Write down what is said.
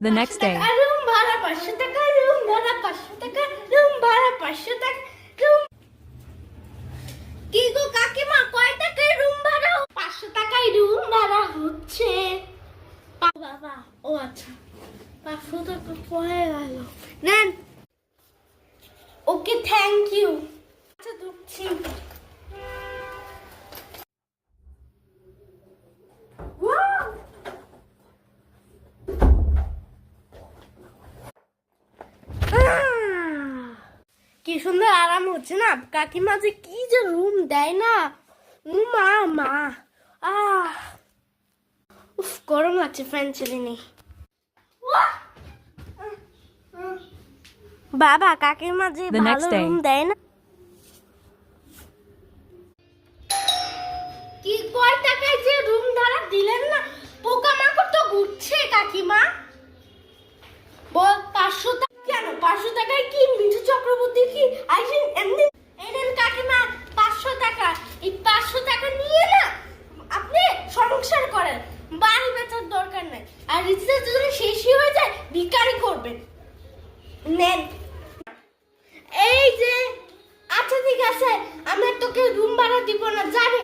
The next day. Room ভাড়া 500 টাকা, room ভাড়া 500 টাকা, রুম ভাড়া 500 টাকা, রুম। কি গো কাকিমা, কয় টাকায় রুম ভাড়া? 500 টাকায় রুম ভাড়া হচ্ছে। বাবা, ও আচ্ছা, 500 টাকা পড়ে গেল। নেন। ওকে, থ্যাংক ইউ। আচ্ছা, ঢুকছি। কি সুন্দর আরাম হচ্ছে না। কাকিমা যে কি যে রুম দেয় না, মা মা উফ, গরম লাগছে, ফ্যান চলে নেই। বাবা, কাকিমা যে The ভালো next day. রুম দেয় না। কি কয় টাকায় যে রুম ভাড়া দিলেন না, পোকামাকড় তো ঘুরছে কাকিমা। বল 500 টাকা কেন? 500 টাকায় কি মিঠু চক্রবর্তী কি আইসেন এমনি? এই নেন কাকিমা 500 টাকা। এই 500 টাকা নিয়ে না আপনি সংসার করেন, বাড়ি বেচার দরকার নাই। আর রিচার্জ যদি শেষই হয়ে যায় ভিখারি করবেন। নেন। এই যে, আচ্ছা ঠিক আছে, আমি তোকে রুম ভাড়া দিব না, যাবে।